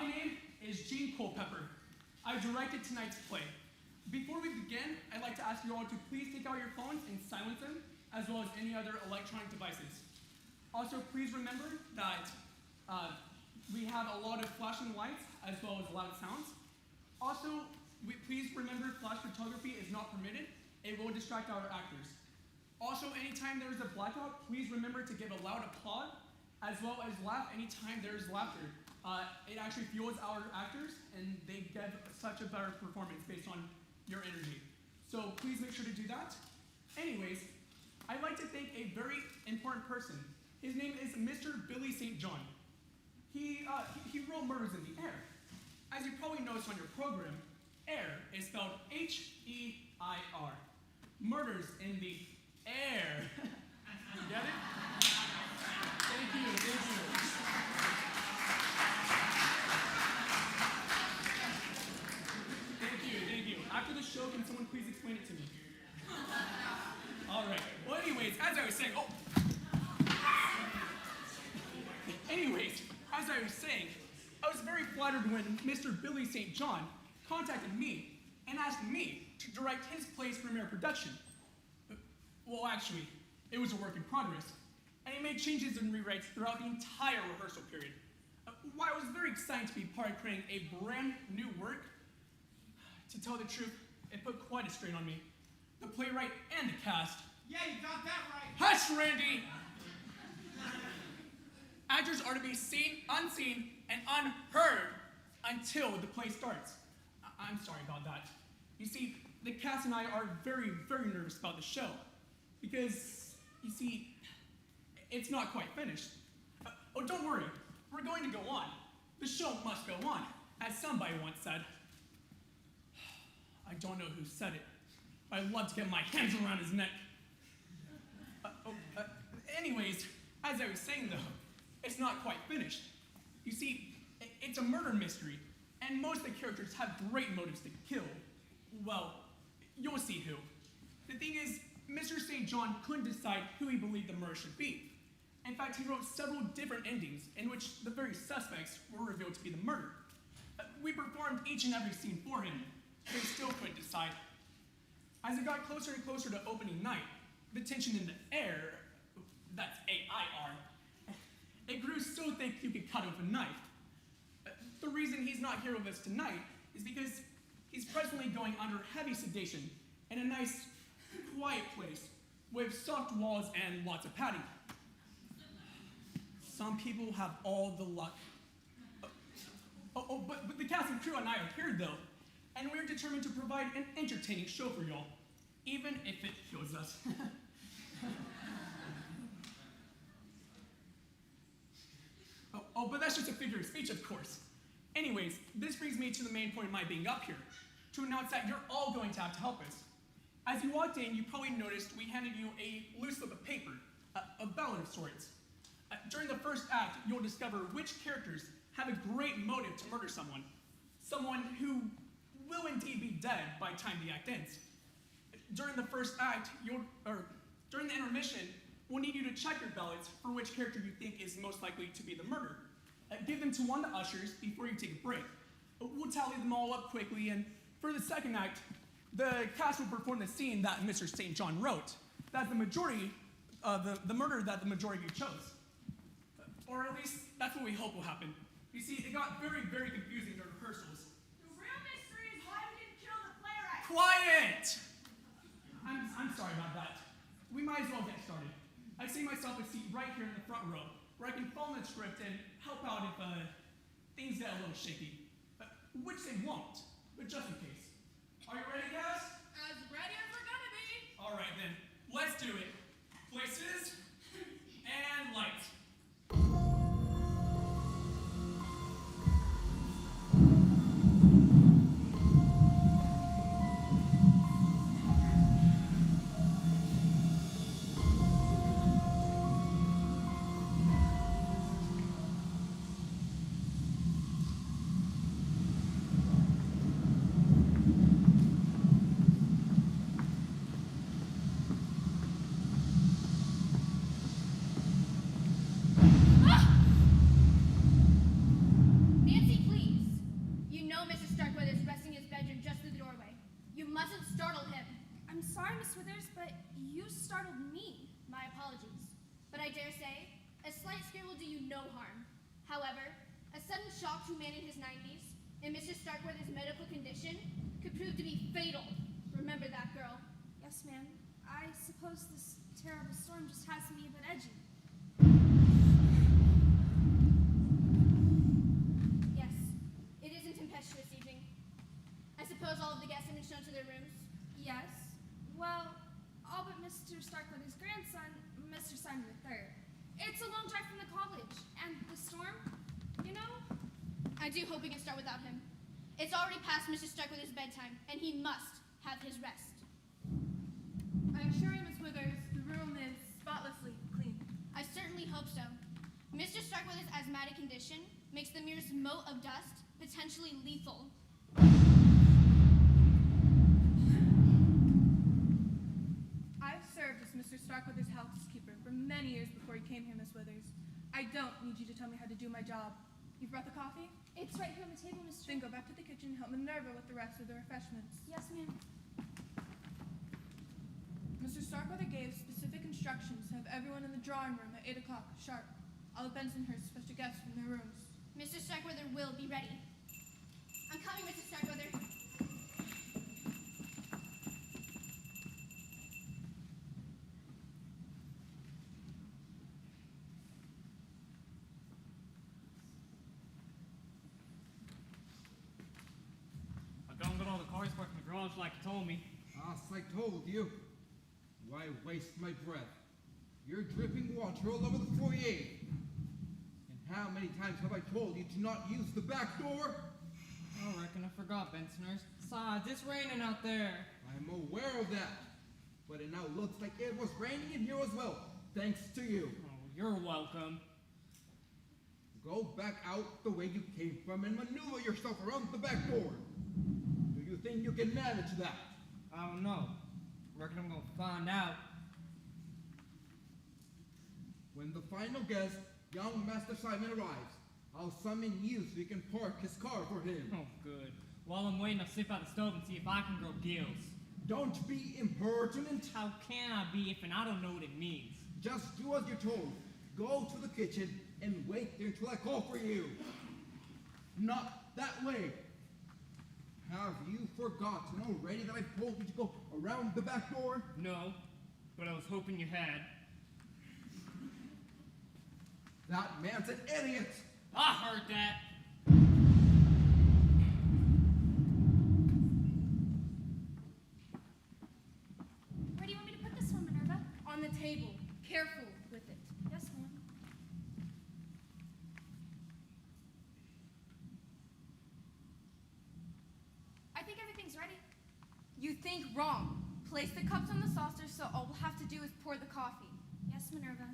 My name is Gene Culpepper. I directed tonight's play. Before we begin, I'd like to ask you all to please take out your phones and silence them, as well as any other electronic devices. Also, please remember that we have a lot of flashing lights, as well as loud sounds. Also, please remember flash photography is not permitted. It will distract our actors. Also, anytime there is a blackout, please remember to give a loud applaud, as well as laugh anytime there is laughter. It actually fuels our actors, and they give such a better performance based on your energy. So please make sure to do that. Anyways, I'd like to thank a very important person. His name is Mr. Billy St. John. He wrote Murders in the Air. As you probably noticed on your program, air is spelled H-E-I-R. Murders in the air. You get it? Thank you. Thank you. After the show, can someone please explain it to me? All right. Well, anyways, as I was saying, I was very flattered when Mr. Billy St. John contacted me and asked me to direct his play's premiere production. Well, actually, it was a work in progress, and he made changes and rewrites throughout the entire rehearsal period. While I was very excited to be part of creating a brand new work, to tell the truth, it put quite a strain on me. The playwright and the cast. Yeah, you got that right. Hush, Randy! Actors are to be seen, unseen, and unheard until the play starts. I'm sorry about that. You see, the cast and I are very, very nervous about the show. Because, you see, it's not quite finished. Don't worry. We're going to go on. The show must go on, as somebody once said. I don't know who said it, but I'd love to get my hands around his neck. Anyways, as I was saying though, it's not quite finished. You see, it's a murder mystery, and most of the characters have great motives to kill. Well, you'll see who. The thing is, Mr. St. John couldn't decide who he believed the murder should be. In fact, he wrote several different endings in which the very suspects were revealed to be the murderer. We performed each and every scene for him, but he still couldn't decide. As it got closer and closer to opening night, the tension in the air, that's A-I-R, it grew so thick you could cut it with a knife. The reason he's not here with us tonight is because he's presently going under heavy sedation in a nice, quiet place with soft walls and lots of padding. Some people have all the luck. But the cast and crew and I are here though, and we're determined to provide an entertaining show for y'all, even if it kills us. But that's just a figure of speech, of course. Anyways, this brings me to the main point of my being up here, to announce that you're all going to have to help us. As you walked in, you probably noticed we handed you a loose slip of paper, a ballot of sorts. During the first act, you'll discover which characters have a great motive to murder someone who will indeed be dead by the time the act ends. During the first act, during the intermission, we'll need you to check your ballots for which character you think is most likely to be the murderer. Give them to one of the ushers before you take a break. We'll tally them all up quickly, and for the second act, the cast will perform the scene that Mr. St. John wrote. That's the majority of the murder that the majority of you chose. Or at least, that's what we hope will happen. You see, it got very, very confusing during rehearsals. The real mystery is why we didn't kill the playwright. Quiet! I'm sorry about that. We might as well get started. I see myself a seat right here in the front row, where I can follow the script and help out if things get a little shaky. Which they won't, but just in case. Are you ready, guys? As ready as we're gonna be. All right, then. Let's do it. Places and lights. sorry, Miss Withers, but you startled me. My apologies. But I dare say, a slight scare will do you no harm. However, a sudden shock to a man in his 90s, and Mr. Starkweather's medical condition, could prove to be fatal. Remember that, girl. Yes, ma'am. I suppose this terrible storm just has me a bit edgy. Yes, it isn't tempestuous evening. I suppose all of the guests have been shown to their rooms? Yes. Well, all but Mr. Starkweather's grandson, Mr. Simon III. It's a long drive from the college, and the storm, you know? I do hope we can start without him. It's already past Mr. Starkweather's bedtime, and he must have his rest. I assure you, Miss Withers, the room is spotlessly clean. I certainly hope so. Mr. Starkweather's asthmatic condition makes the merest mote of dust potentially lethal. I've served as Mr. Starkweather's housekeeper for many years before you came here, Miss Withers. I don't need you to tell me how to do my job. You've brought the coffee? It's right here on the table, Mr. Then go back to the kitchen and help Minerva with the rest of the refreshments. Yes, ma'am. Mr. Starkweather gave specific instructions to have everyone in the drawing room at 8 o'clock, sharp. All of Bensonhurst's special guests from their rooms. Mr. Starkweather will be ready. I'm coming, Mr. Starkweather. I don't get all the cars parked in the garage like you told me. As I told you, why waste my breath? You're dripping water all over the foyer. And how many times have I told you to not use the back door? I reckon I forgot, Bensonhurst. Besides, it's raining out there. I'm aware of that. But it now looks like it was raining in here as well, thanks to you. Oh, you're welcome. Go back out the way you came from and maneuver yourself around the back door. Do you think you can manage that? I don't know. Reckon I'm gonna find out. When the final guest, young Master Simon, arrives, I'll summon you so you can park his car for him. Oh, good. While I'm waiting, I'll sip out the stove and see if I can grow gills. Don't be impertinent. How can I be if I don't know what it means? Just do as you're told. Go to the kitchen and wait there until I call for you. Not that way. Have you forgotten already that I told you to go around the back door? No, but I was hoping you had. That man's an idiot. I heard that. Where do you want me to put this one, Minerva? On the table. Careful with it. Yes, ma'am. I think everything's ready. You think wrong. Place the cups on the saucer so all we'll have to do is pour the coffee. Yes, Minerva.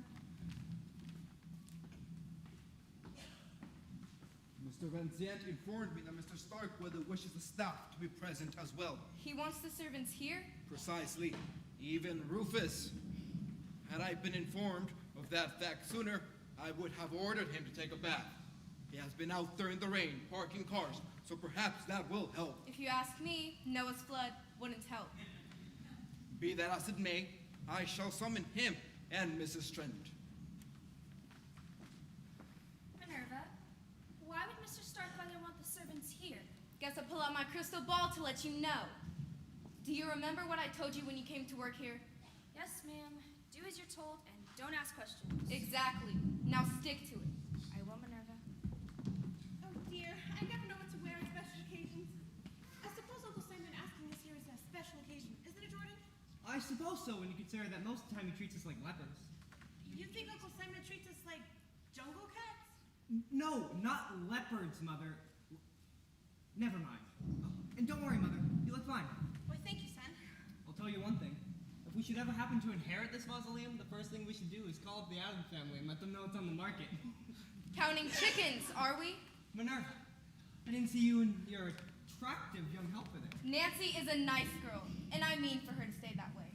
Mr. Vincent informed me that Mr. Starkweather wishes the staff to be present as well. He wants the servants here? Precisely. Even Rufus. Had I been informed of that fact sooner, I would have ordered him to take a bath. He has been out there in the rain, parking cars, so perhaps that will help. If you ask me, Noah's flood wouldn't help. Be that as it may, I shall summon him and Mrs. Trent. Minerva, why would Mr. Starkweather want the servants here? Guess I'll pull out my crystal ball to let you know. Do you remember what I told you when you came to work here? Yes, ma'am. Do as you're told and don't ask questions. Exactly. Now stick to it. I will, Minerva. Oh dear, I never know what to wear on special occasions. I suppose Uncle Simon asking us here is a special occasion, isn't it, Jordan? I suppose so when you consider that most of the time he treats us like lepers. You think Uncle Simon treats us like jungle cats? No, not leopards, Mother. Never mind. Oh, and don't worry, Mother. You look fine. Why, thank you, son. I'll tell you one thing. If we should ever happen to inherit this mausoleum, the first thing we should do is call up the Adams family and let them know it's on the market. Counting chickens, are we? Minerva, I didn't see you and your attractive young helper there. Nancy is a nice girl, and I mean for her to stay that way.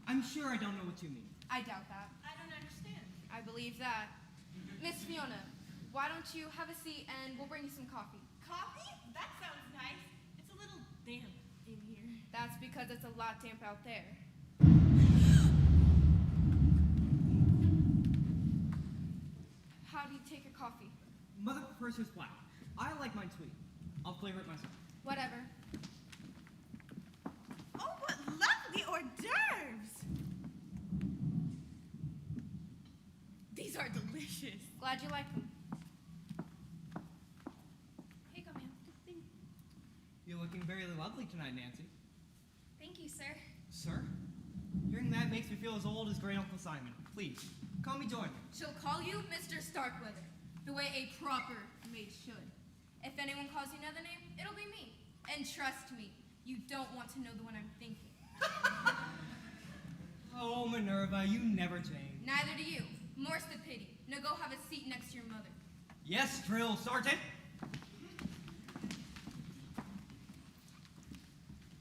I'm sure I don't know what you mean. I doubt that. I don't understand. I believe that. Miss Fiona, why don't you have a seat and we'll bring you some coffee. Coffee? That sounds nice. It's a little damp in here. That's because it's a lot damp out there. how do you take your coffee? Mother prefers hers black. I like mine sweet. I'll flavor it myself. Whatever. Oh, what lovely hors d'oeuvres! These are delicious. Glad you like them. Here you go, ma'am. You're looking very lovely tonight, Nancy. Thank you, sir. Sir? Hearing that makes me feel as old as great Uncle Simon. Please, call me Jordan. She'll call you Mr. Starkweather, the way a proper maid should. If anyone calls you another name, it'll be me. And trust me, you don't want to know the one I'm thinking. Oh, Minerva, you never change. Neither do you. More's the pity. Now go have a seat next to your mother. Yes, Drill Sergeant.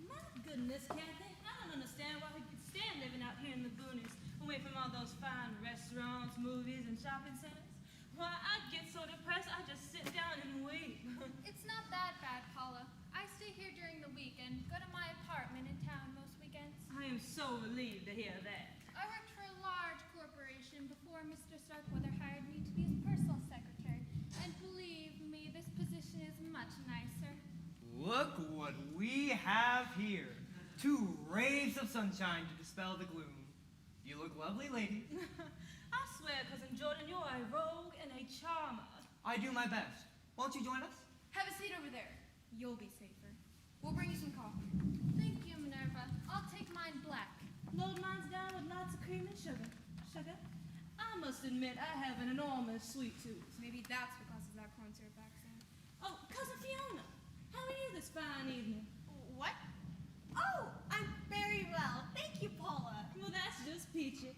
My goodness, Kathy, I don't understand why we could stand living out here in the boonies, away from all those fine restaurants, movies, and shopping centers. Why, I get so depressed, I just sit down and weep. It's not that bad, Paula. I stay here during the week and go to my apartment in town most weekends. I am so relieved to hear that. I worked for a large corporation before Mr. Starkweather hired me to be his personal secretary. And believe me, this position is much nicer. Look what we have here. 2 rays of sunshine to dispel the gloom. You look lovely, lady. I swear, Cousin Jordan, you're a rogue and a charmer. I do my best. Won't you join us? Have a seat over there. You'll be safer. We'll bring you some coffee. Thank you, Minerva. I'll take mine black. Load mine's down with lots of cream and sugar. Sugar? I must admit, I have an enormous sweet tooth. Maybe that's what causes that corn syrup accent. Oh, Cousin Fiona, how are you this fine evening? What? Oh, I'm very well. Thank you, Paula. Well, that's just peachy.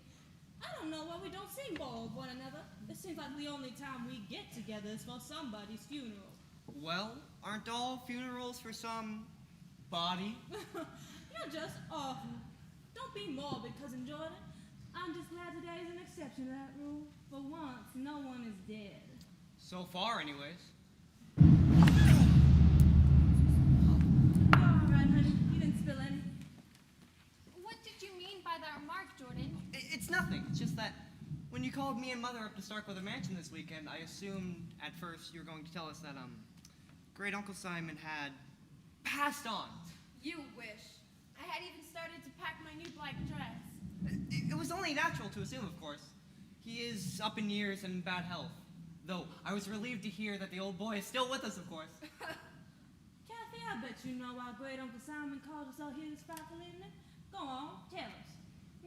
I don't know why we don't see more of one another. It seems like the only time we get together is for somebody's funeral. Well, aren't all funerals for some body? You're just awful. Don't be morbid, Cousin Jordan. I'm just glad today is an exception to that rule. For once, no one is dead. So far, anyways. You're all right, honey. You didn't spill any. What did you mean by that remark, Jordan? It's nothing. It's just that when you called me and Mother up to Starkweather Mansion this weekend, I assumed at first you were going to tell us that, Great Uncle Simon had passed on. You wish. I had even started to pack my new black dress. It was only natural to assume, of course. He is up in years and in bad health. Though I was relieved to hear that the old boy is still with us, of course. Kathy, I bet you know why Great Uncle Simon called us out here this frightful evening. Go on, tell us.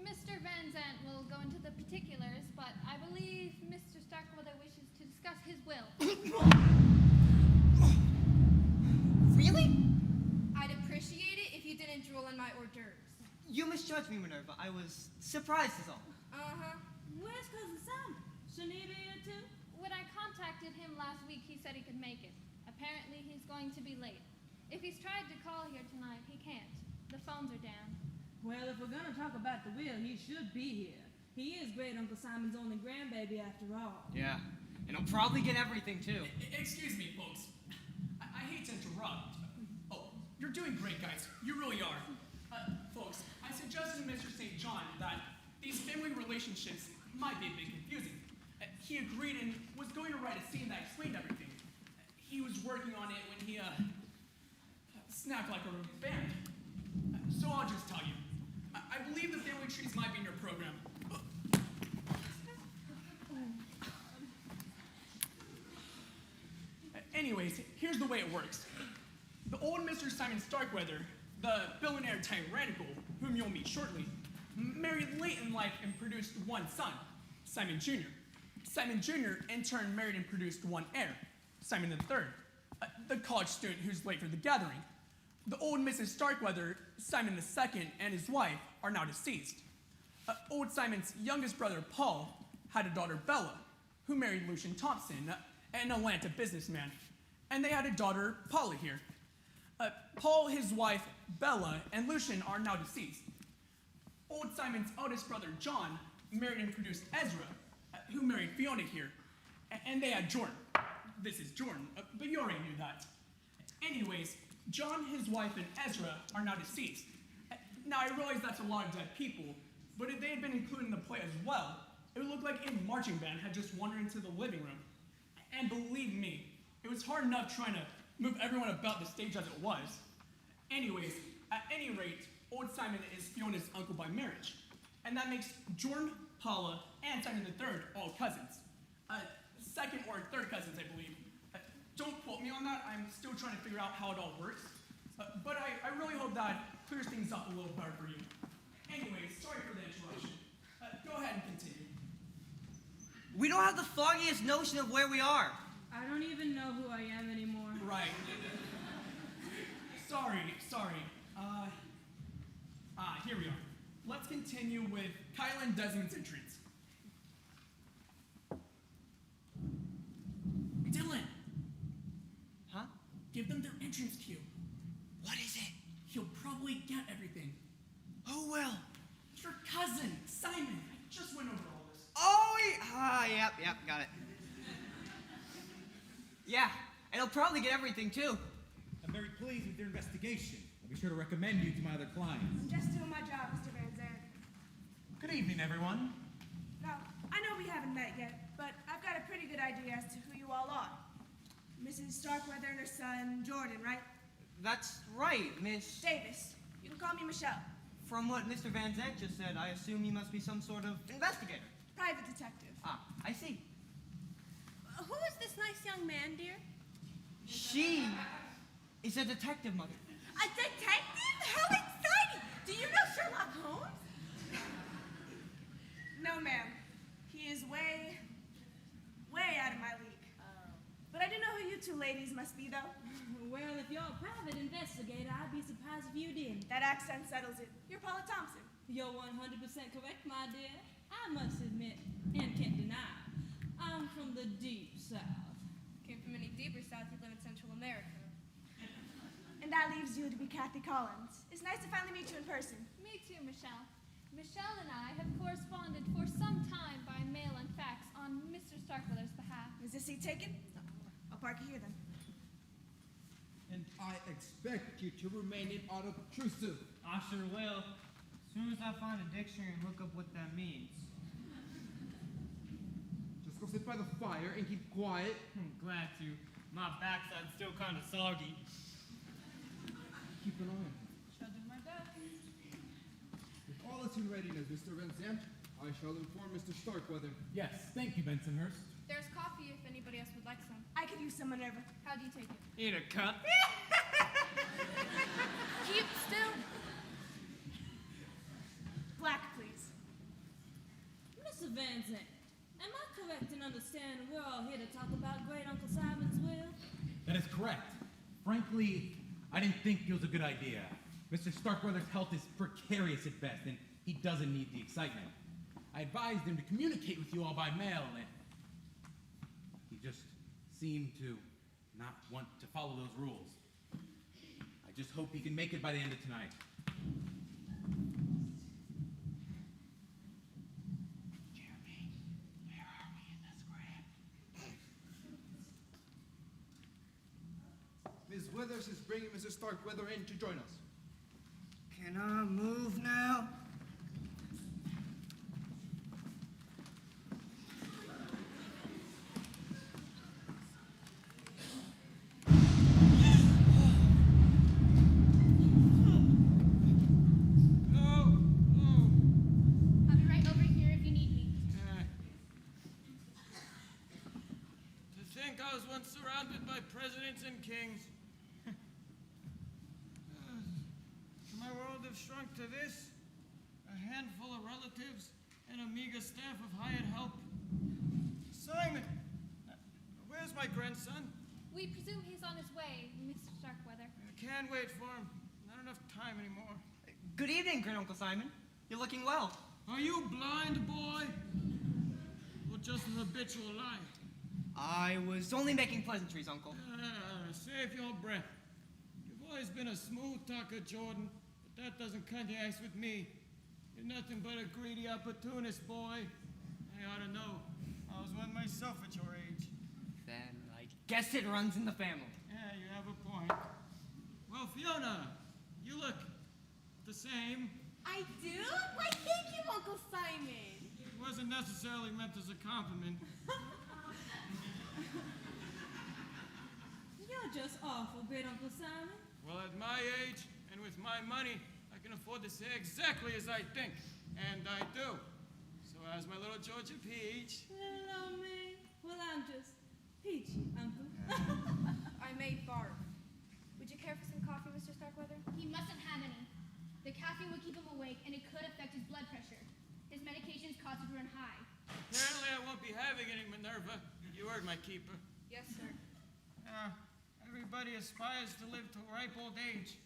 Mr. Van Zandt will go into the particulars, but I believe Mr. Starkweather wishes to discuss his will. Really? I'd appreciate it if you didn't drool on my hors d'oeuvres. You misjudged me, Minerva. I was surprised is all. Uh-huh. Where's Cousin Simon? Shouldn't he be here too? When I contacted him last week, he said he could make it. Apparently, he's going to be late. If he's tried to call here tonight, he can't. The phones are down. Well, if we're gonna talk about the will, he should be here. He is Great Uncle Simon's only grandbaby after all. Yeah, and he'll probably get everything, too. Excuse me, folks. I hate to interrupt. Oh, you're doing great, guys. You really are. Folks, I suggested to Mr. St. John that these family relationships might be a bit confusing. He agreed and was going to write a scene that explained everything. He was working on it when he, snapped like a rubber band. So I'll just tell you. I believe the family trees might be in your program. Anyways, here's the way it works. The old Mr. Simon Starkweather, the billionaire tyrannical, whom you'll meet shortly, married late in life and produced one son, Simon Jr. Simon Jr. in turn married and produced one heir, Simon III, the college student who's late for the gathering. The old Mrs. Starkweather, Simon II, and his wife are now deceased. Old Simon's youngest brother, Paul, had a daughter, Bella, who married Lucian Thompson, an Atlanta businessman. And they had a daughter, Paula, here. Paul, his wife, Bella, and Lucian are now deceased. Old Simon's eldest brother, John, married and produced Ezra, who married Fiona here. And they had Jordan. This is Jordan, but you already knew that. Anyways, John, his wife, and Ezra are now deceased. Now, I realize that's a lot of dead people, but if they had been included in the play as well, it looked like a marching band had just wandered into the living room. And believe me, it was hard enough trying to move everyone about the stage as it was. Anyways, at any rate, old Simon is Fiona's uncle by marriage. And that makes Jordan, Paula, and Simon III all cousins. Second or third cousins, I believe. Don't quote me on that. I'm still trying to figure out how it all works. But I really hope that clears things up a little better for you. Anyways, sorry for the interruption. Go ahead and continue. We don't have the foggiest notion of where we are. I don't even know who I am anymore. Right. Sorry. Here we are. Let's continue with Kyle and Desmond's entrance. Dylan! Huh? Give them their entrance cue. What is it? He'll probably get everything. Who will? Your cousin, Simon. I just went over all this. Oh, yep, got it. Yeah, and he'll probably get everything too. I'm very pleased with your investigation. I'll be sure to recommend you to my other clients. I'm just doing my job, Mr. Van Zandt. Good evening, everyone. Now, I know we haven't met yet, but I've got a pretty good idea as to who you all are. Mrs. Starkweather and her son, Jordan, right? That's right, Miss... Davis. You can call me Michelle. From what Mr. Van Zandt just said, I assume you must be some sort of investigator. Private detective. Ah, I see. Who is this nice young man, dear? She is a detective, Mother. A detective? How exciting! Do you know Sherlock Holmes? No, ma'am. He is way out of my league. But I do know who you two ladies must be, though. Well, if you're a private investigator, I'd be surprised if you didn't. That accent settles it. You're Paula Thompson. You're 100% correct, my dear. I must admit, and can't deny, I'm from the deep south. Came from any deeper south, you live in Central America. And that leaves you to be Kathy Collins. It's nice to finally meet you in person. Me too, Michelle. Michelle and I have corresponded for some time by mail and fax on Mr. Starkweather's behalf. Is this seat taken? I'll park it here then. And I expect you to remain unobtrusive. I sure will. As soon as I find a dictionary and look up what that means. Just go sit by the fire and keep quiet. Glad to. My backside's still kind of soggy. Keep an eye on him. Shall do my best. If all is in readiness, Mr. Van Zandt, I shall inform Mr. Starkweather. Yes, thank you, Bensonhurst. There's coffee if anybody else would like some. I could use some whenever. How do you take it? Eat a cup. Keep still. Black, please. Mr. Van Zandt, am I correct in understanding we're all here to talk about Great Uncle Simon's will? That is correct. Frankly, I didn't think it was a good idea. Mr. Starkweather's health is precarious at best, and he doesn't need the excitement. I advised him to communicate with you all by mail, and he just seemed to not want to follow those rules. I just hope he can make it by the end of tonight. Jeremy, where are we in the script? Ms. Withers is bringing Mr. Starkweather in to join us. Can I move now? I'll be right over here if you need me. To think I was once surrounded by presidents and kings. My world has shrunk to this. A handful of relatives and a meager staff of hired help. Simon! Where's my grandson? We presume he's on his way, Mr. Starkweather. I can't wait for him. Not enough time anymore. Good evening, Great Uncle Simon. You're looking well. Are you blind, boy? Or just an habitual liar? I was only making pleasantries, Uncle. Save your breath. You've always been a smooth talker, Jordan, but that doesn't cut the ice with me. You're nothing but a greedy opportunist, boy. I ought to know. I was one myself at your age. Then I guess it runs in the family. Yeah, you have a point. Well, Fiona, you look the same. I do? Why, thank you, Uncle Simon. wasn't necessarily meant as a compliment. You're just awful, great Uncle Simon. Well, at my age and with my money, I can afford to say exactly as I think. And I do. So as my little Georgia Peach. Hello, me. Well, I'm just peachy, Uncle. I may barf. Would you care for some coffee, Mr. Starkweather? He mustn't have any. The caffeine will keep him awake, and it could affect his blood pressure. His medications cause it to run high. Apparently I won't be having any Minerva. You heard my keeper. Yes, sir. Everybody aspires to live to ripe old age.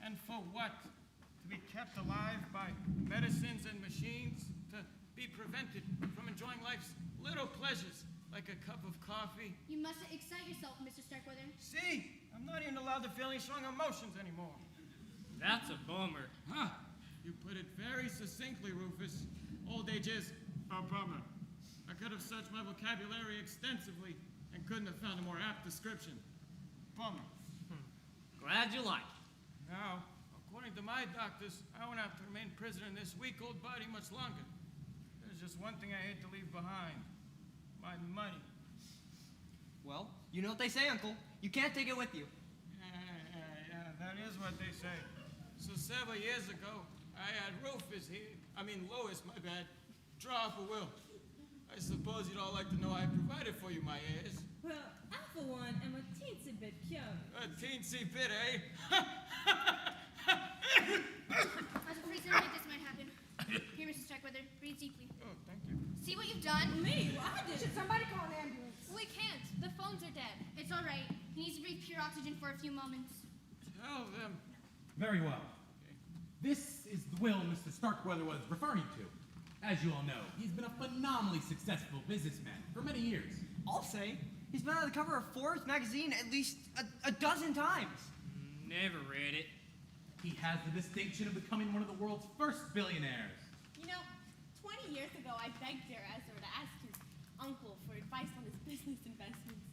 And for what? To be kept alive by medicines and machines? To be prevented from enjoying life's little pleasures, like a cup of coffee? You mustn't excite yourself, Mr. Starkweather. See? I'm not even allowed to feel any strong emotions anymore. That's a bummer. Huh. You put it very succinctly, Rufus. Old age is a bummer. I could have searched my vocabulary extensively and couldn't have found a more apt description. Bummer. Glad you like it. Now, according to my doctors, I won't have to remain prisoner in this weak-old body much longer. There's just one thing I hate to leave behind. My money. Well, you know what they say, Uncle. You can't take it with you. Yeah, that is what they say. So several years ago, I had Lois, my bad, draw up a will. I suppose you'd all like to know I provided for you, my heirs. Well, I, for one, am a teensy bit curious. A teensy bit, eh? I was afraid something like this might happen. Here, Mr. Starkweather, breathe deeply. Oh, thank you. See what you've done? Me? Well, I did. Should somebody call an ambulance? We can't. The phones are dead. It's all right. He needs to breathe pure oxygen for a few moments. Tell them. Very well. This is the will Mr. Starkweather was referring to. As you all know, he's been a phenomenally successful businessman for many years. I'll say, he's been on the cover of Forbes magazine at least a dozen times. Never read it. He has the distinction of becoming one of the world's first billionaires. You know, 20 years ago, I begged Darazer to ask his uncle for advice on his business investments.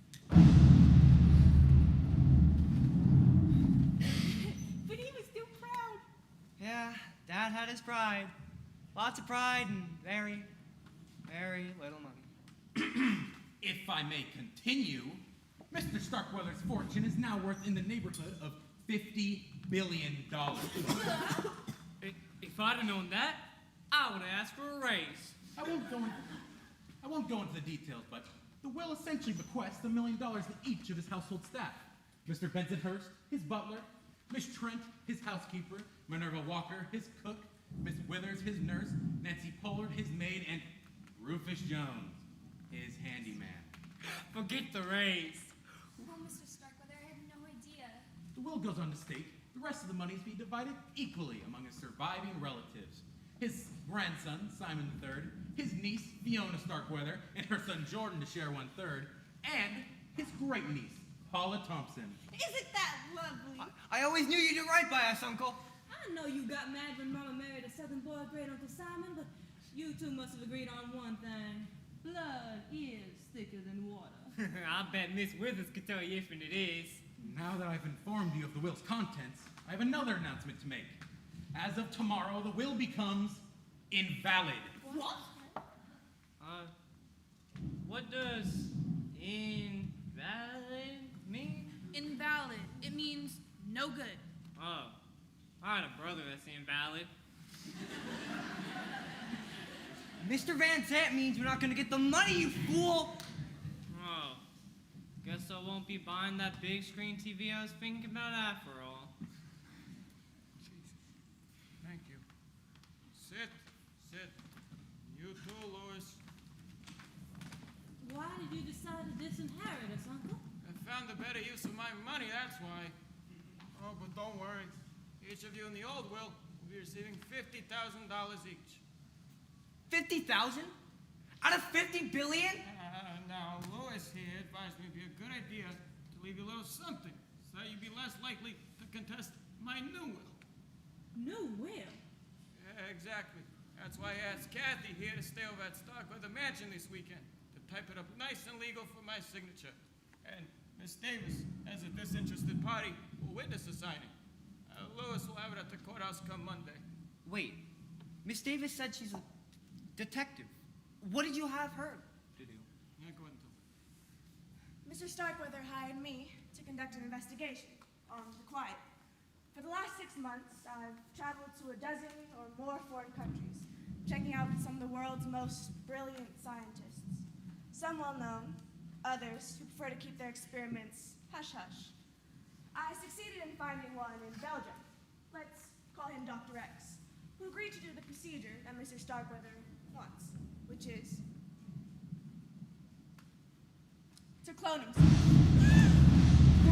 But he was too proud. Yeah, Dad had his pride. Lots of pride and very, very little money. If I may continue, Mr. Starkweather's fortune is now worth in the neighborhood of $50 billion. If I'd have known that, I would have asked for a raise. I won't go into the details, but the will essentially bequests $1 million to each of his household staff. Mr. Bensonhurst, his butler, Miss Trent, his housekeeper, Minerva Walker, his cook, Miss Withers, his nurse, Nancy Pollard, his maid, and Rufus Jones, his handyman. Forget the raise. Oh, Mr. Starkweather, I had no idea. The will goes on to state the rest of the money is being divided equally among his surviving relatives. His grandson, Simon III, his niece, Fiona Starkweather, and her son Jordan to share 1/3, and his great niece, Paula Thompson. Isn't that lovely? I always knew you'd do right by us, Uncle. I know you got mad when Mama married a Southern boy, great Uncle Simon, but you two must have agreed on one thing. Blood is thicker than water. I bet Miss Withers could tell you if it is. Now that I've informed you of the will's contents, I have another announcement to make. As of tomorrow, the will becomes invalid. What? What does invalid mean? Invalid. It means no good. Oh, I had a brother that's invalid. Mr. Van Sant means we're not gonna get the money, you fool! Oh, guess I won't be buying that big screen TV I was thinking about after all. Thank you. Sit. You too, Lois. Why did you decide to disinherit us, Uncle? I found a better use of my money, that's why. Oh, but don't worry. Each of you in the old will be receiving $50,000 each. 50,000? Out of 50 billion? Now, Lois here advised me it'd be a good idea to leave you a little something so that you'd be less likely to contest my new will. New will? Yeah, exactly. That's why I asked Kathy here to stay over at Starkweather Mansion this weekend to type it up nice and legal for my signature. And Miss Davis, as a disinterested party, will witness the signing. Lois will have it at the courthouse come Monday. Wait, Miss Davis said she's a detective. What did you have her to do? Yeah, go ahead and tell me. Mr. Starkweather hired me to conduct an investigation on the quiet. For the last 6 months, I've traveled to a dozen or more foreign countries, checking out some of the world's most brilliant scientists. Some well-known, others who prefer to keep their experiments hush-hush. I succeeded in finding one in Belgium. Let's call him Dr. X, who agreed to do the procedure that Mr. Starkweather wants, which is to clone himself.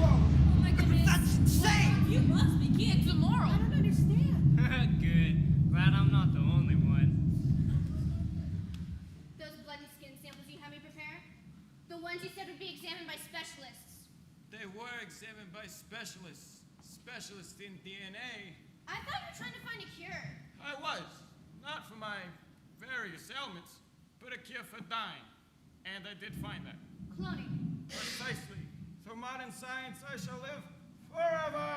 Oh my goodness. That's insane! You must be kids immoral. I don't understand. Good. Glad I'm not the only one. Those blood and skin samples you had me prepare? The ones you said would be examined by specialists. They were examined by specialists. Specialists in DNA. I thought you were trying to find a cure. I was. Not for my various ailments, but a cure for dying. And I did find that. Cloning. Precisely. Through modern science, I shall live forever!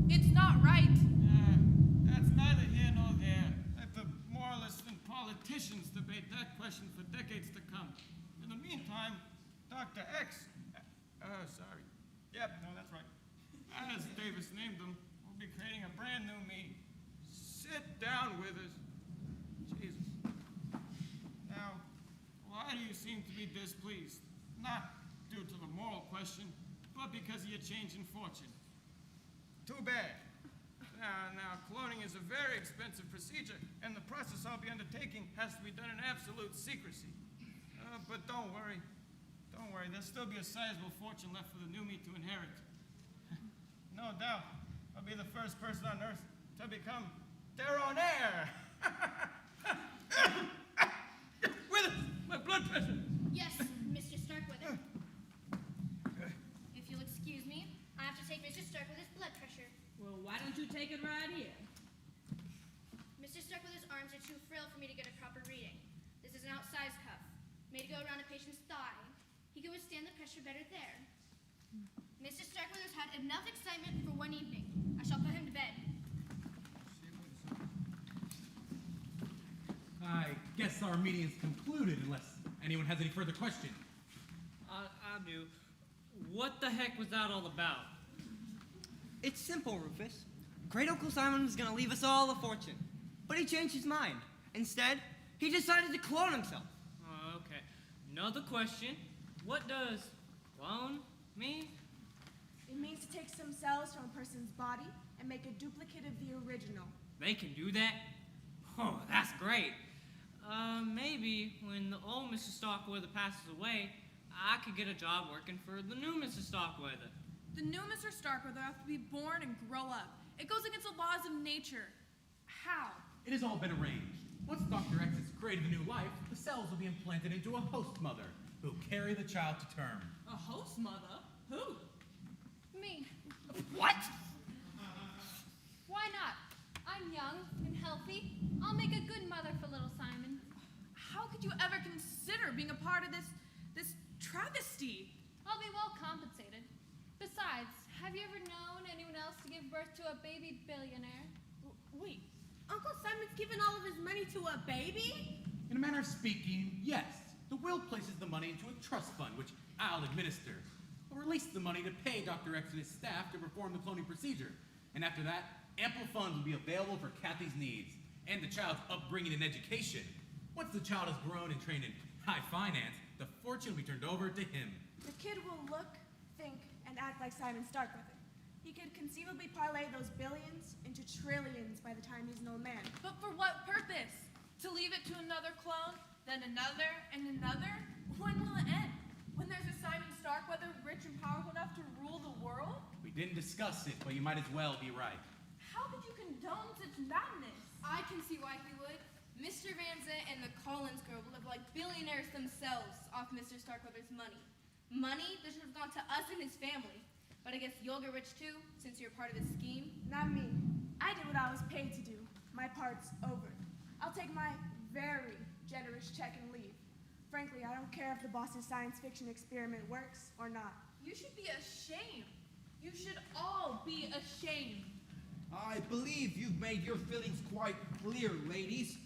It's not right. That's neither here nor there. Let the moralists and politicians debate that question for decades to come. In the meantime, Dr. X, sorry. Yep, no, that's right. As Davis named them, we'll be creating a brand new me. Sit down with us. Jesus. Now, why do you seem to be displeased? Not due to the moral question, but because of your change in fortune. Too bad. Now, cloning is a very expensive procedure, and the process I'll be undertaking has to be done in absolute secrecy. But don't worry. Don't worry, there'll still be a sizable fortune left for the new me to inherit. No doubt, I'll be the first person on Earth to become their own heir. With my blood pressure. Yes, Mr. Starkweather. If you'll excuse me, I have to take Mr. Starkweather's blood pressure. Well, why don't you take it right here? Mr. Starkweather's arms are too frail for me to get a proper reading. This is an outsized cuff, made to go around a patient's thigh. He can withstand the pressure better there. Mr. Starkweather's had enough excitement for one evening. I shall put him to bed. I guess our meeting's concluded unless anyone has any further questions. I do. What the heck was that all about? It's simple, Rufus. Great Uncle Simon was gonna leave us all a fortune, but he changed his mind. Instead, he decided to clone himself. Okay. Another question. What does clone mean? It means to take some cells from a person's body and make a duplicate of the original. They can do that? Oh, that's great. Maybe when the old Mr. Starkweather passes away, I could get a job working for the new Mr. Starkweather. The new Mr. Starkweather has to be born and grow up. It goes against the laws of nature. How? It has all been arranged. Once Dr. X has created a new life, the cells will be implanted into a host mother who will carry the child to term. A host mother? Who? Me. What? Why not? I'm young and healthy. I'll make a good mother for little Simon. How could you ever consider being a part of this travesty? I'll be well compensated. Besides, have you ever known anyone else to give birth to a baby billionaire? Wait, Uncle Simon's given all of his money to a baby? In a manner of speaking, yes. The will places the money into a trust fund, which I'll administer. I'll release the money to pay Dr. X and his staff to perform the cloning procedure. And after that, ample funds will be available for Kathy's needs and the child's upbringing and education. Once the child has grown and trained in high finance, the fortune will be turned over to him. The kid will look, think, and act like Simon Starkweather. He could conceivably parlay those billions into trillions by the time he's an old man. But for what purpose? To leave it to another clone, then another, and another? When will it end? When there's a Simon Starkweather rich and powerful enough to rule the world? We didn't discuss it, but you might as well be right. How could you condone such madness? I can see why he would. Mr. Van Zandt and the Collins girl live like billionaires themselves off Mr. Starkweather's money. Money that should have gone to us and his family. But I guess you'll get rich too, since you're part of his scheme. Not me. I did what I was paid to do. My part's over. I'll take my very generous check and leave. Frankly, I don't care if the boss's science fiction experiment works or not. You should be ashamed. You should all be ashamed. I believe you've made your feelings quite clear, ladies.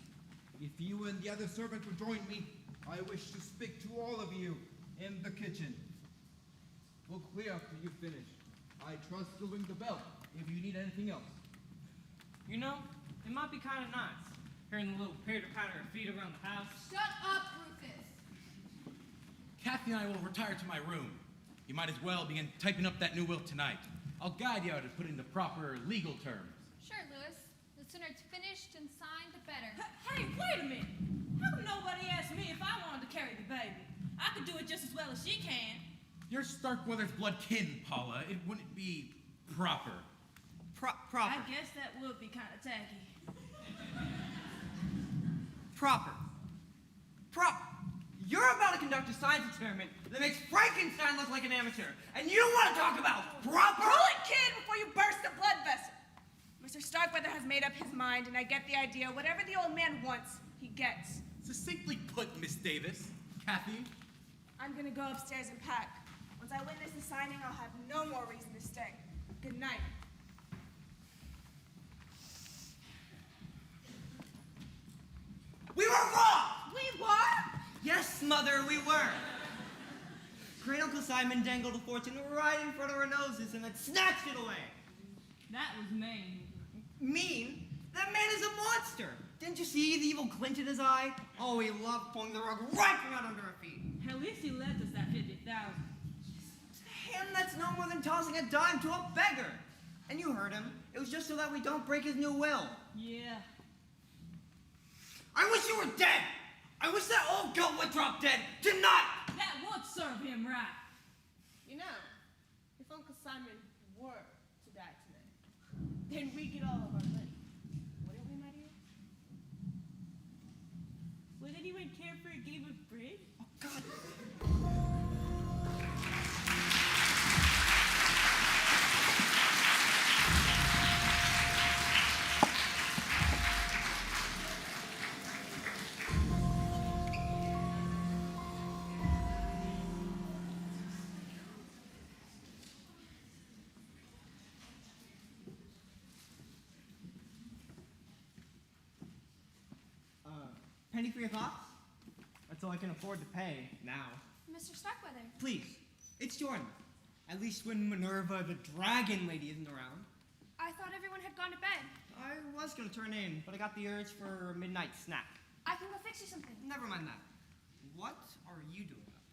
If you and the other servants will join me, I wish to speak to all of you in the kitchen. We'll clear after you finish. I trust you'll ring the bell if you need anything else. You know, it might be kind of nice hearing the little pitter-patter of feet around the house. Shut up, Rufus. Kathy and I will retire to my room. You might as well begin typing up that new will tonight. I'll guide you how to put in the proper legal terms. Sure, Lewis. The sooner it's finished and signed, the better. Hey, wait a minute. How come nobody asked me if I wanted to carry the baby? I could do it just as well as she can. You're Starkweather's blood kin, Paula. It wouldn't be proper. Proper. I guess that would be kind of tacky. Proper. You're about to conduct a science experiment that makes Frankenstein look like an amateur, and you want to talk about proper? Pull it, kid, before you burst the blood vessel. Mr. Starkweather has made up his mind, and I get the idea. Whatever the old man wants, he gets. Succinctly put, Miss Davis. Kathy? I'm gonna go upstairs and pack. Once I witness the signing, I'll have no more reason to stay. Good night. We were wrong! We were? Yes, Mother, we were. Great Uncle Simon dangled a fortune right in front of our noses and then snatched it away. That was mean. Mean? That man is a monster. Didn't you see the evil glint in his eye? Oh, he loved pulling the rug right from out under our feet. At least he left us that 50,000. To him, that's no more than tossing a dime to a beggar. And you heard him. It was just so that we don't break his new will. Yeah. I wish you were dead. I wish that old goat would drop dead tonight. That would serve him right. You know, if Uncle Simon were to die tonight, then we get all of our money. Wouldn't we, my dear? Would anyone care for a game of bridge? Oh, God. Penny for your thoughts? That's all I can afford to pay now. Mr. Starkweather. Please, it's Jordan. At least when Minerva, the dragon lady, isn't around. I thought everyone had gone to bed. I was gonna turn in, but I got the urge for a midnight snack. I can go fix you something. Never mind that. What are you doing up?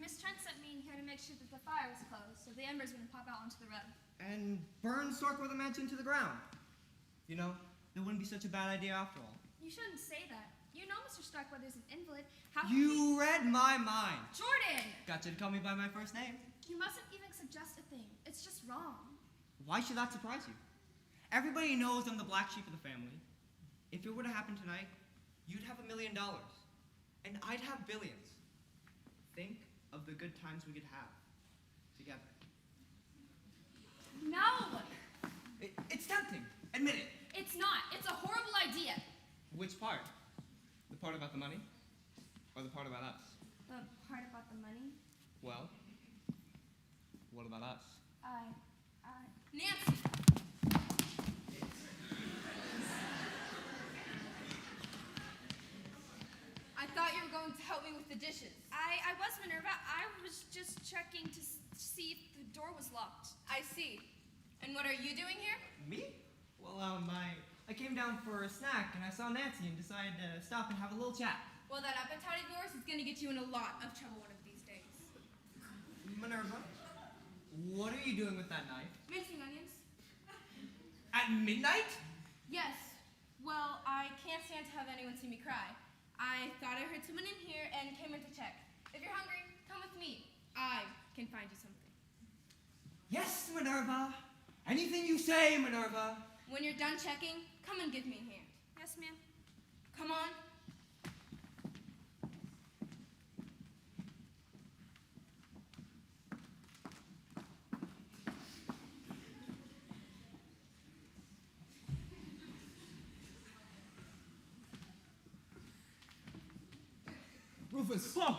Miss Trent sent me in here to make sure that the fire was closed, so the embers wouldn't pop out onto the rug. And burn Starkweather Mansion to the ground. You know, that wouldn't be such a bad idea after all. You shouldn't say that. You know Mr. Starkweather's an invalid. How can You read my mind. Jordan! Got you to call me by my first name. You mustn't even suggest a thing. It's just wrong. Why should that surprise you? Everybody knows I'm the black sheep of the family. If it were to happen tonight, you'd have $1 million. And I'd have billions. Think of the good times we could have together. No! It's tempting. Admit it. It's not. It's a horrible idea. Which part? The part about the money? Or the part about us? The part about the money? Well, what about us? Nancy! I thought you were going to help me with the dishes. I was Minerva. I was just checking to see if the door was locked. I see. And what are you doing here? Me? Well, I came down for a snack and I saw Nancy and decided to stop and have a little chat. Well, that appetite of yours is going to get you in a lot of trouble one of these days. Minerva, what are you doing with that knife? Mincing onions? At midnight? Yes. Well, I can't stand to have anyone see me cry. I thought I heard someone in here and came in to check. If you're hungry, come with me. I can find you something. Yes, Minerva. Anything you say, Minerva. When you're done checking, come and give me a hand. Yes, ma'am. Come on. Rufus! Whoa!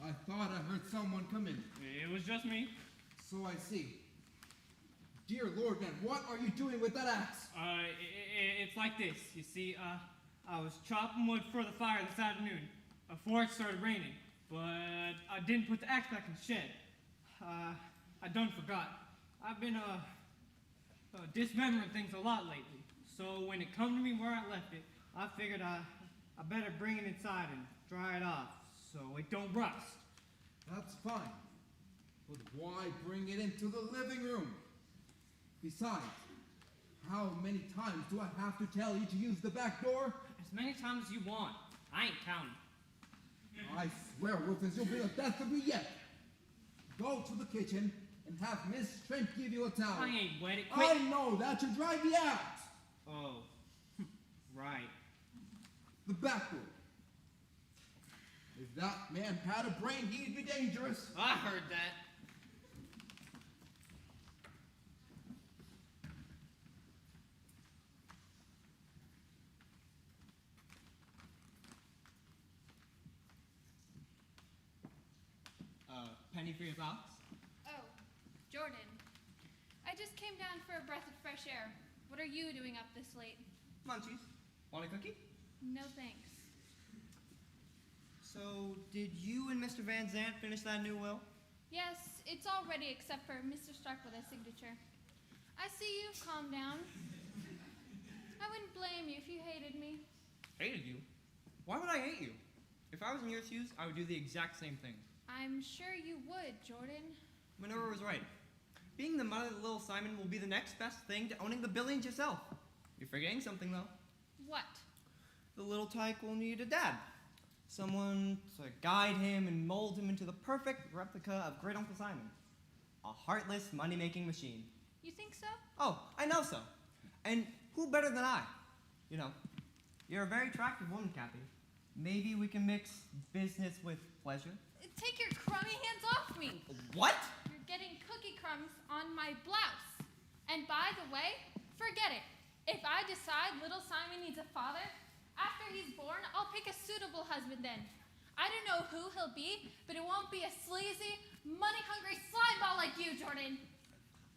I thought I heard someone come in. It was just me. So I see. Dear Lord, man, what are you doing with that axe? It's like this. You see, I was chopping wood for the fire this afternoon before it started raining, but I didn't put the axe back in the shed. I done forgot. I've been dismembering things a lot lately, so when it come to me where I left it, I figured I better bring it inside and dry it off so it don't rust. That's fine. But why bring it into the living room? Besides, how many times do I have to tell you to use the back door? As many times as you want. I ain't counting. I swear, Rufus, you'll be the death of me yet. Go to the kitchen and have Miss Trent give you a towel. I ain't wet it. Quick. I know that should drive me out. Oh, right. The back door. If that man had a brain, he'd be dangerous. I heard that. Penny for your thoughts? Oh, Jordan. I just came down for a breath of fresh air. What are you doing up this late? Munchies. Want a cookie? No thanks. So, did you and Mr. Van Zant finish that new will? Yes, it's all ready except for Mr. Starkweather's signature. I see you've calmed down. I wouldn't blame you if you hated me. Hated you? Why would I hate you? If I was in your shoes, I would do the exact same thing. I'm sure you would, Jordan. Minerva was right. Being the mother of little Simon will be the next best thing to owning the billions yourself. You're forgetting something, though. What? The little tyke will need a dad. Someone to guide him and mold him into the perfect replica of Great Uncle Simon. A heartless, money-making machine. You think so? Oh, I know so. And who better than I? You know, you're a very attractive woman, Kathy. Maybe we can mix business with pleasure. Take your crummy hands off me. What? You're getting cookie crumbs on my blouse. And by the way, forget it. If I decide little Simon needs a father, after he's born, I'll pick a suitable husband then. I don't know who he'll be, but it won't be a sleazy, money-hungry slimeball like you, Jordan.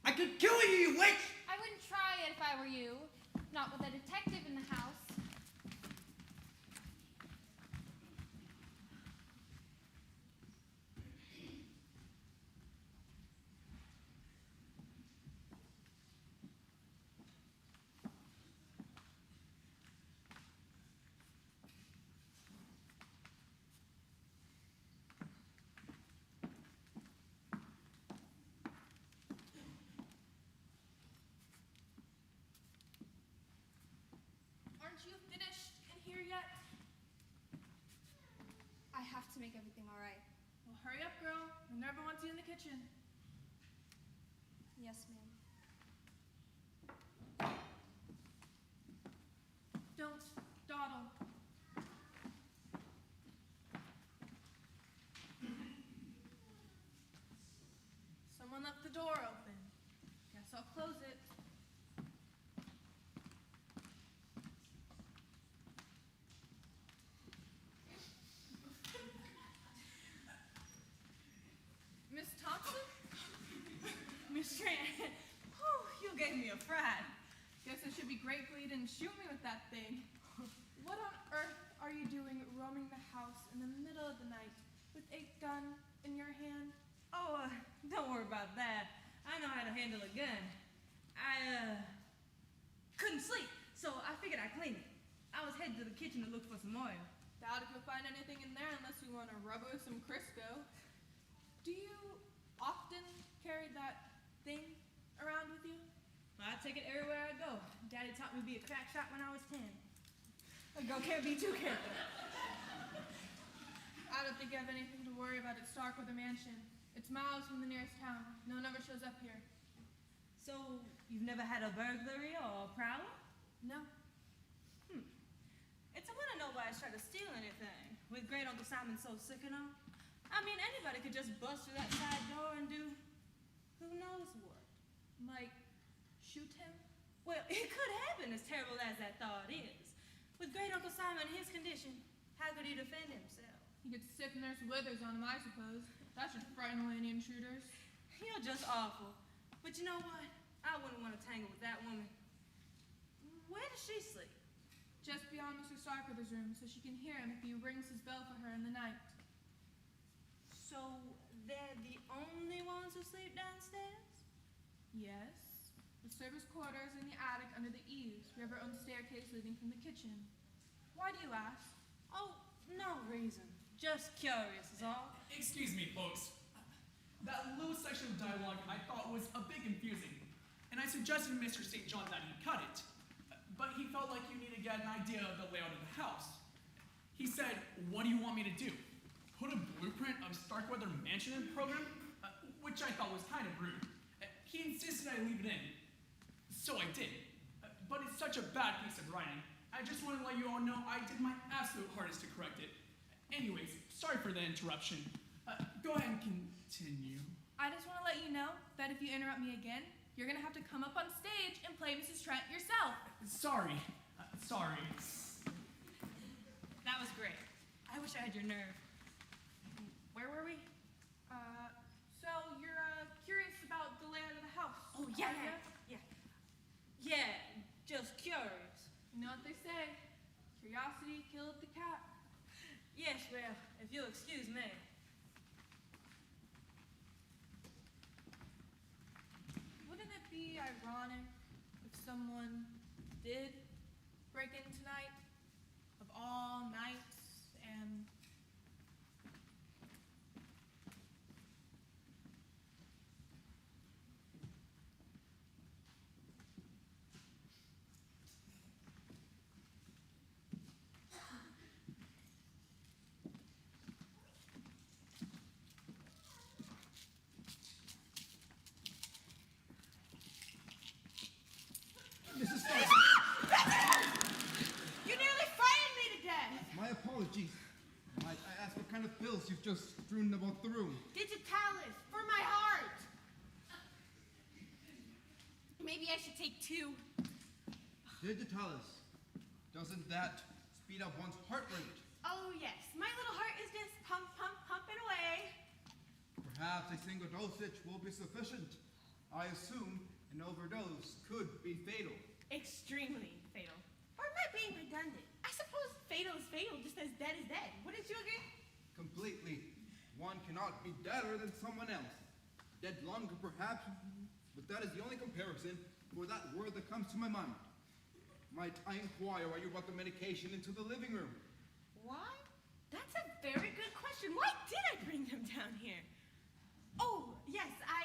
I could kill you, you witch! I wouldn't try it if I were you. Not with a detective in the house. Aren't you finished in here yet? I have to make everything all right. Well, hurry up, girl. Minerva wants you in the kitchen. Yes, ma'am. Don't dawdle. Someone left the door open. Guess I'll close it. Miss Thompson? Miss Trant. Whew, you gave me a fright. Guess I should be grateful you didn't shoot me with that thing. What on earth are you doing roaming the house in the middle of the night with a gun in your hand? Oh, don't worry about that. I know how to handle a gun. I couldn't sleep, so I figured I'd clean it. I was headed to the kitchen to look for some oil. Doubt if you'll find anything in there unless you want to rub it with some Crisco. Do you often carry that thing around with you? I take it everywhere I go. Daddy taught me to be a crack shot when I was 10. A girl can't be too careful. I don't think you have anything to worry about at Starkweather Mansion. It's miles from the nearest town. No one ever shows up here. So, you've never had a burglary or a prowler? No. It's a wonder nobody's tried to steal anything. With Great Uncle Simon so sick and all. I mean, anybody could just bust through that side door and do who knows what. Like, shoot him? Well, it could happen, as terrible as that thought is. With Great Uncle Simon in his condition, how could he defend himself? He could sick Nurse Withers on him, I suppose. That should frighten away any intruders. You're just awful. But you know what? I wouldn't want to tangle with that woman. Where does she sleep? Just beyond Mr. Starkweather's room, so she can hear him if he rings his bell for her in the night. So they're the only ones who sleep downstairs? Yes. The servants' quarters in the attic under the eaves. We have our own staircase leading from the kitchen. Why do you ask? Oh, no reason. Just curious is all. Excuse me, folks. That little section of dialogue I thought was a bit confusing, and I suggested to Mr. St. John that he cut it, but he felt like you needed to get an idea of the layout of the house. He said, "What do you want me to do? Put a blueprint of Starkweather Mansion in the program?" Which I thought was kind of rude. He insisted I leave it in, so I did. But it's such a bad piece of writing. I just want to let you all know I did my absolute hardest to correct it. Anyways, sorry for the interruption. Go ahead and continue. I just want to let you know that if you interrupt me again, you're going to have to come up on stage and play Mrs. Trent yourself. Sorry. Sorry. That was great. I wish I had your nerve. Where were we? So you're curious about the layout of the house? Oh, yeah. are ya? Yeah. Yeah, just curious. You know what they say, curiosity killed the cat. Yes, well, if you'll excuse me. Wouldn't it be ironic if someone did break in tonight, of all nights, and Mrs. Starkweather, You nearly frightened me to death. my apologies. Might I ask what kind of pills you've just strewn about the room? Digitalis for my heart. Maybe I should take 2. Digitalis. Doesn't that speed up one's heart rate? Oh yes, my little heart is just pumping away. Perhaps a single dosage will be sufficient. I assume an overdose could be fatal. Extremely fatal. Or am I being redundant? I suppose fatal is fatal, just as dead is dead. Wouldn't you agree? Completely. One cannot be deader than someone else. Dead longer, perhaps, but that is the only comparison for that word that comes to my mind. Might I inquire why you brought the medication into the living room? Why? That's a very good question. Why did I bring them down here? Oh, yes, I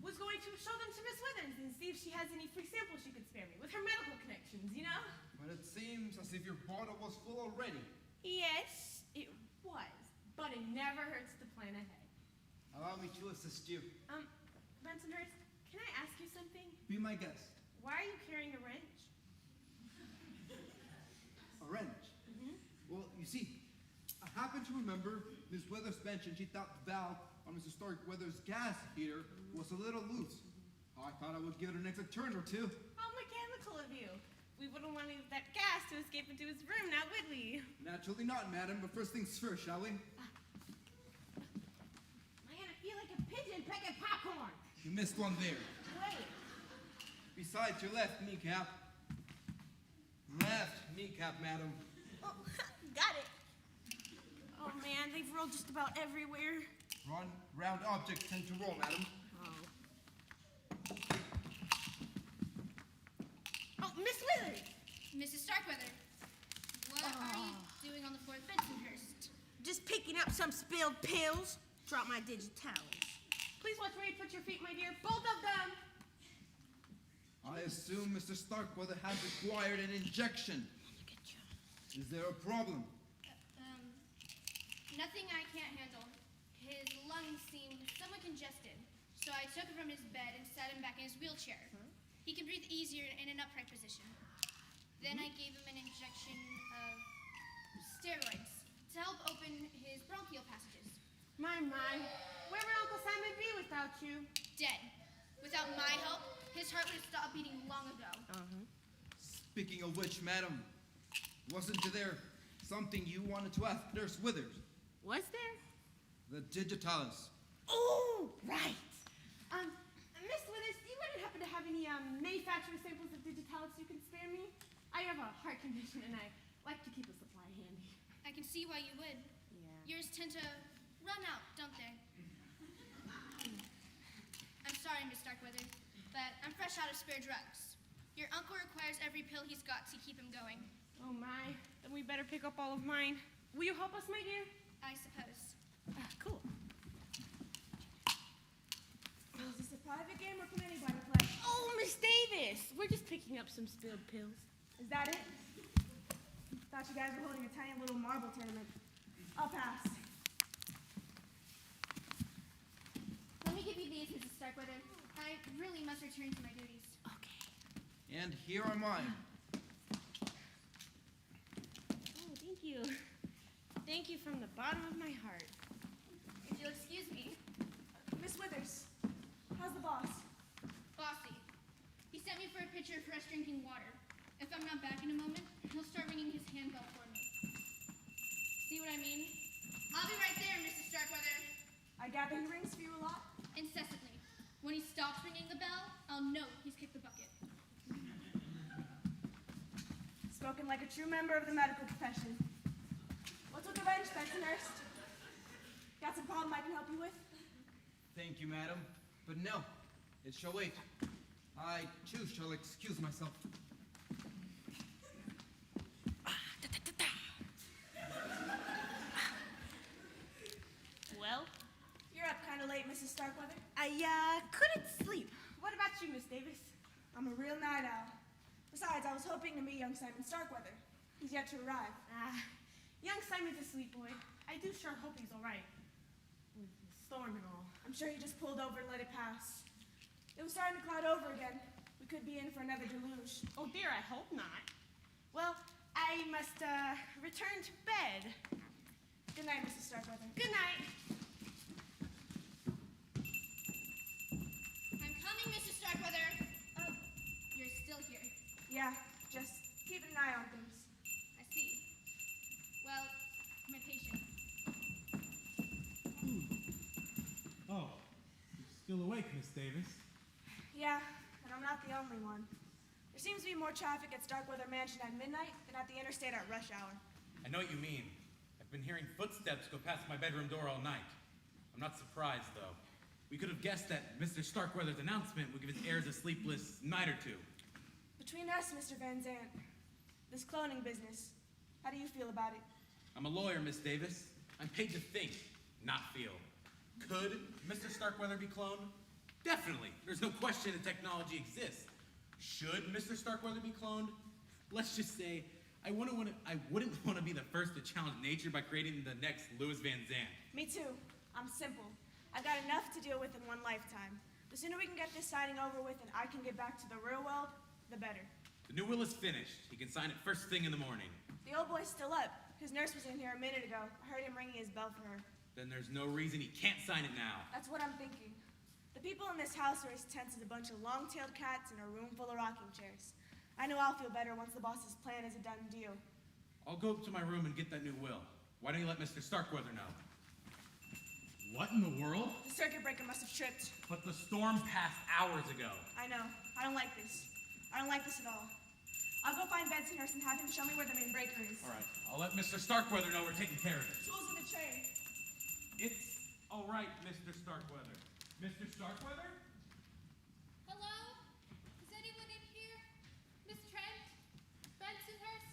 was going to show them to Miss Withers and see if she has any free samples she could spare me with her medical connections, you know? But it seems as if your bottle was full already. Yes, it was, but it never hurts to plan ahead. Allow me to assist you. Bensonhurst, can I ask you something? Be my guest. Why are you carrying a wrench? A wrench. Well, you see, I happen to remember Miss Withers mentioned she thought the valve on Mr. Starkweather's gas heater was a little loose. I thought I would give it an extra turn or two. How mechanical of you. We wouldn't want that gas to escape into his room, now would we? Naturally not, madam, but first things first, shall we? Man, I feel like a pigeon pecking popcorn. You missed one there. Wait. Besides your left kneecap. Left kneecap, madam. Oh, got it. Oh man, they've rolled just about everywhere. Round objects tend to roll, madam. Oh, Miss Withers! Mrs. Starkweather, what are you doing on the floor of Bensonhurst? Just picking up some spilled pills. Drop my digitalis. Please watch where you put your feet, my dear. Both of them! I assume Mr. Starkweather has required an injection. Is there a problem? Nothing I can't handle. His lungs seemed somewhat congested, so I took him from his bed and sat him back in his wheelchair. He can breathe easier in an upright position. Then I gave him an injection of steroids to help open his bronchial passages. My. Where would Uncle Simon be without you? Dead. Without my help, his heart would have stopped beating long ago. Speaking of which, madam, wasn't there something you wanted to ask Nurse Withers? Was there? The digitalis. Oh, right. Miss Withers, you wouldn't happen to heart condition, and I like to keep a supply handy. I can see why you would. Yeah. Yours tend to run out, don't they? I'm sorry, Miss Starkweather, but I'm fresh out of spare drugs. Your uncle requires every pill he's got to keep him going. Oh my, then we better pick up all of mine. Will you help us, my dear? I suppose. Cool. So is this a private game or can anybody play? Oh, Miss Davis, we're just picking up some spilled pills. Is that it? Thought you guys were holding a tiny little marble tournament. I'll pass. Let me give you these, Mrs. Starkweather. I really must return to my duties. Okay. And here are mine. Oh, thank you. Thank you from the bottom of my heart. If you'll excuse me, Miss Withers, how's the boss? Bossy. He sent me for a pitcher of fresh drinking water. If I'm not back in a moment, he'll start ringing his handbell for me. See what I mean? I'll be right there, Mrs. Starkweather. I gather he rings for you a lot? Incessantly. When he stops ringing the bell, I'll know he's kicked the bucket. Spoken like a true member of the medical profession. What's with the wrench, Bensonhurst? Got some problem I can help you with? Thank you, madam. But no, it shall wait. I, too, shall excuse myself. Well, You're up kind of late, Mrs. Starkweather. I couldn't sleep. What about you, Miss Davis? I'm a real night owl. Besides, I was hoping to meet young Simon Starkweather. He's yet to arrive. Young Simon's a sweet boy. I do sure hope he's all right. With the storm and all. I'm sure he just pulled over and let it pass. It was starting to cloud over again. We could be in for another deluge. Oh dear, I hope not. Well, I must return to bed. Good night, Mrs. Starkweather. Good night. I'm coming, Mrs. Starkweather. Oh, you're still here. Yeah, just keeping an eye on things. I see. Well, my patient. Oh, you're still awake, Miss Davis. Yeah, and I'm not the only one. There seems to be more traffic at Starkweather Mansion at midnight than at the interstate at rush hour. I know what you mean. I've been hearing footsteps go past my bedroom door all night. I'm not surprised, though. We could have guessed that Mr. Starkweather's announcement would give his heirs a sleepless night or two. Between us, Mr. Van Zandt, this cloning business, how do you feel about it? I'm a lawyer, Miss Davis. I'm paid to think, not feel. Could Mr. Starkweather be cloned? Definitely. There's no question the technology exists. Should Mr. Starkweather be cloned? Let's just say I wouldn't want to be the first to challenge nature by creating the next Louis Van Zandt. Me too. I'm simple. I've got enough to deal with in one lifetime. The sooner we can get this signing over with and I can get back to the real world, the better. The new will is finished. He can sign it first thing in the morning. The old boy's still up. His nurse was in here a minute ago. I heard him ringing his bell for her. Then there's no reason he can't sign it now. That's what I'm thinking. The people in this house are as tense as a bunch of long-tailed cats in a room full of rocking chairs. I know I'll feel better once the boss's plan is a done deal. I'll go up to my room and get that new will. Why don't you let Mr. Starkweather know? What in the world? The circuit breaker must have tripped. But the storm passed hours ago. I know. I don't like this. I don't like this at all. I'll go find Bensonhurst and have him show me where the main breaker is. All right, I'll let Mr. Starkweather know we're taking care of it. Tools in the tray. It's all right, Mr. Starkweather. Mr. Starkweather? Hello? Is anyone in here? Miss Trent? Bensonhurst?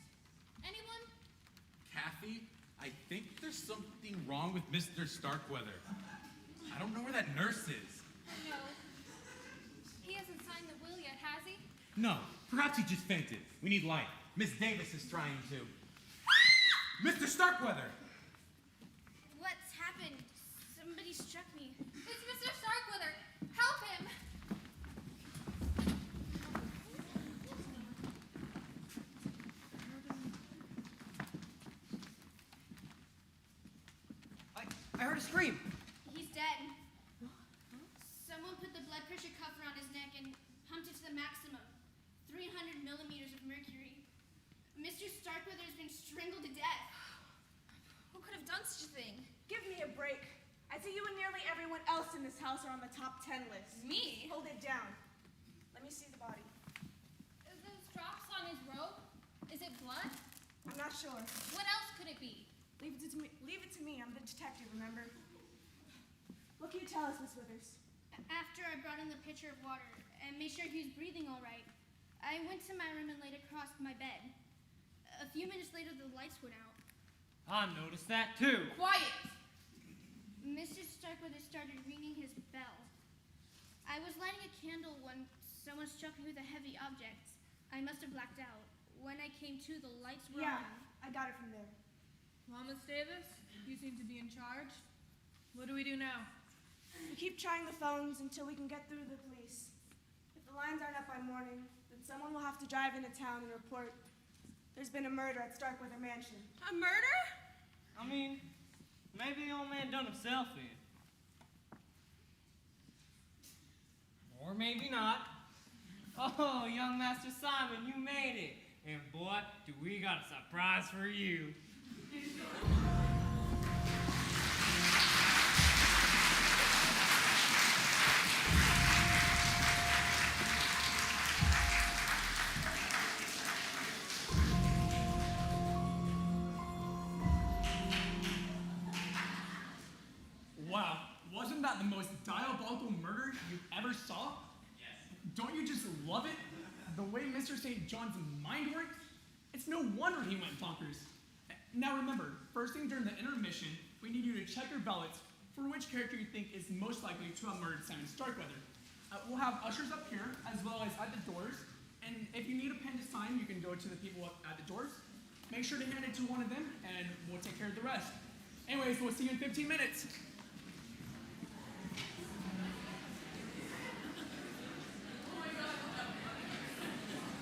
Anyone? Kathy, I think there's something wrong with Mr. Starkweather. I don't know where that nurse is. No. He hasn't signed the will yet, has he? No, perhaps he just fainted. We need light. Miss Davis is trying to. Mr. Starkweather! What's happened? Somebody struck me. It's Mr. Starkweather! Help him! I heard a scream. He's dead. Someone put the blood pressure cuff around his neck and pumped it to the maximum. 300 millimeters of mercury. Mr. Starkweather's been strangled to death. Who could have done such a thing? Give me a break. I see you and nearly everyone else in this house are on the top 10 list. Me? Hold it down. Let me see the body. Those drops on his robe? Is it blood? I'm not sure. What else could it be? Leave it to me. Leave it to me. I'm the detective, remember? What can you tell us, Miss Withers? After I brought in the pitcher of water and made sure he was breathing all right, I went to my room and laid across my bed. A few minutes later, the lights went out. I noticed that too. Quiet! Mr. Starkweather started ringing his bell. I was lighting a candle when someone struck me with a heavy object. I must have blacked out. When I came to, the lights were Yeah, on. I got it from there. Well, Miss Davis, you seem to be in charge. What do we do now? We keep trying the phones until we can get through to the police. If the lines aren't up by morning, then someone will have to drive into town and report there's been a murder at Starkweather Mansion. A murder? I mean, maybe the old man done himself in. Or maybe not. Oh, young Master Simon, you made it. And boy, do we got a surprise for you. Wow, wasn't that the most diabolical murder you ever saw? Yes. Don't you just love it? The way Mr. St. John's mind worked? It's no wonder he went bonkers. Now remember, first thing during the intermission, we need you to check your ballots for which character you think is most likely to have murdered Simon Starkweather. We'll have ushers up here, as well as at the doors, and if you need a pen to sign, you can go to the people up at the doors. Make sure to hand it to one of them, and we'll take care of the rest. Anyways, we'll see you in 15 minutes.